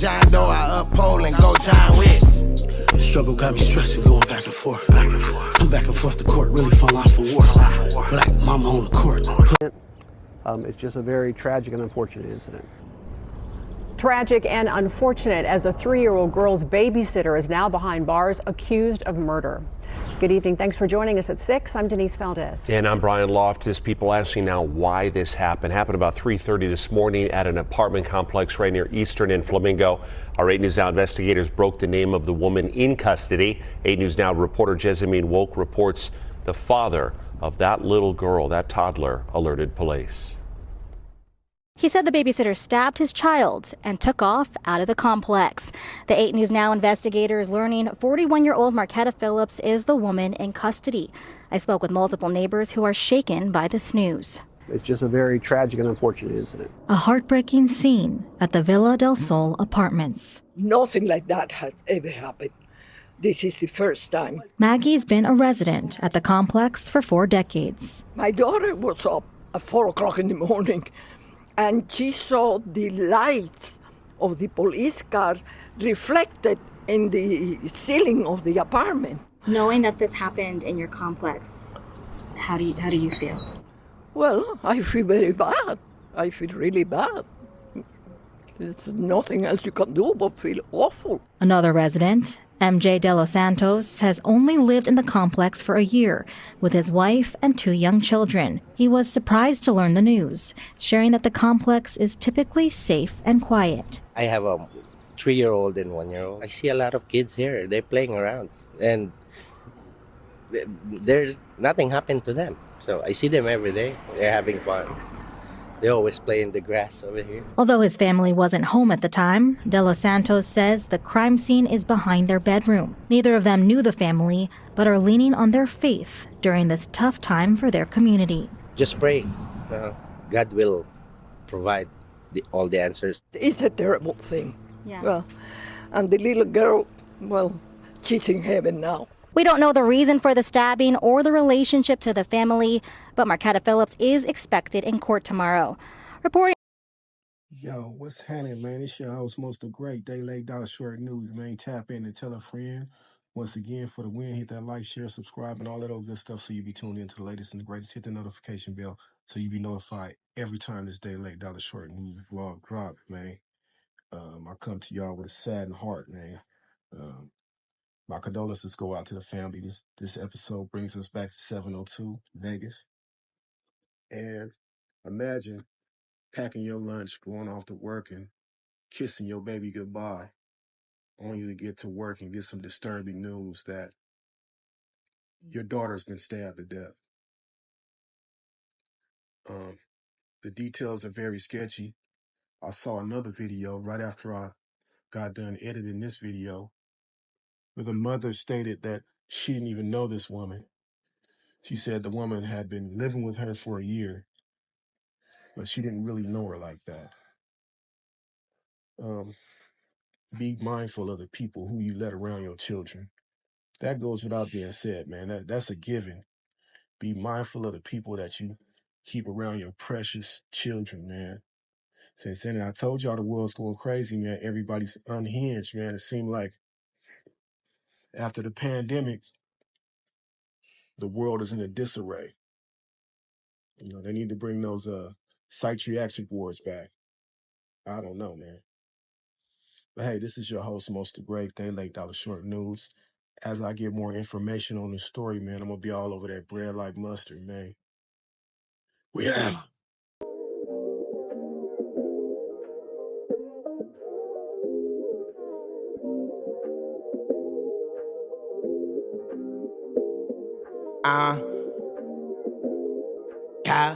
John Doe I uphold and go John Wick. Struggle got me stressing, going back and forth. I'm back and forth to court, really fall out for war. Black mama on the court. It's just a very tragic and unfortunate incident. Tragic and unfortunate as a 3-year-old girl's babysitter is now behind bars accused of murder. Good evening. Thanks for joining us at 6. I'm Denise Valdez. And I'm Brian Loftus. People asking now why this happened. Happened about 3:30 this morning at an apartment complex right near Eastern and Flamingo. Our 8 News Now investigators broke the name of the woman in custody. 8 News Now reporter Jessamine Woke reports the father of that little girl, that toddler, alerted police. He said the babysitter stabbed his child and took off out of the complex. The 8 News Now investigators learning 41-year-old Marquetta Phillips is the woman in custody. I spoke with multiple neighbors who are shaken by this news. It's just a very tragic and unfortunate incident. A heartbreaking scene at the Villa del Sol apartments. Nothing like that has ever happened. This is the first time. Maggie's been a resident at the complex for 4 decades. My daughter was up at 4 o'clock in the morning, and she saw the lights of the police car reflected in the ceiling of the apartment. Knowing that this happened in your complex, how do you feel? Well, I feel very bad. I feel really bad. There's nothing else you can do but feel awful. Another resident, MJ De Los Santos, has only lived in the complex for a year with his wife and 2 young children. He was surprised to learn the news, sharing that the complex is typically safe and quiet. I have a 3-year-old and 1-year-old. I see a lot of kids here. They're playing around, and there's nothing happened to them. So I see them every day. They're having fun. They always play in the grass over here. Although his family wasn't home at the time, De Los Santos says the crime scene is behind their bedroom. Neither of them knew the family, but are leaning on their faith during this tough time for their community. Just pray. God will provide all the answers. It's a terrible thing. Yeah. Well, and the little girl, well, she's in heaven now. We don't know the reason for the stabbing or the relationship to the family, but Marquetta Phillips is expected in court tomorrow. Reporting. Yo, what's happening, man? It's your host, Most of Great, Day Late Dollar Short News, man. Tap in and tell a friend. Once again, for the win, hit that like, share, subscribe, and all that old good stuff so you be tuned into the latest and the greatest. Hit the notification bell so you be notified every time this Day Late Dollar Short News vlog drops, man. I come to y'all with a saddened heart, man. My condolences go out to the family. This episode brings us back to 702 Vegas. And imagine packing your lunch, going off to work, and kissing your baby goodbye, only to get to work and get some disturbing news that your daughter's been stabbed to death. The details are very sketchy. I saw another video right after I got done editing this video, where the mother stated that she didn't even know this woman. She said the woman had been living with her for a year, but she didn't really know her like that. Be mindful of the people who you let around your children. That goes without being said, man. That's a given. Be mindful of the people that you keep around your precious children, man. Since then, I told y'all the world's going crazy, man. Everybody's unhinged, man. It seemed like after the pandemic, the world is in a disarray. You know, they need to bring those psychiatric wards back. I don't know, man. But hey, this is your host, Most of Great, Day Late Dollar Short News. As I get more information on the story, man, I'm going to be all over that bread like mustard, man. We out. Yeah.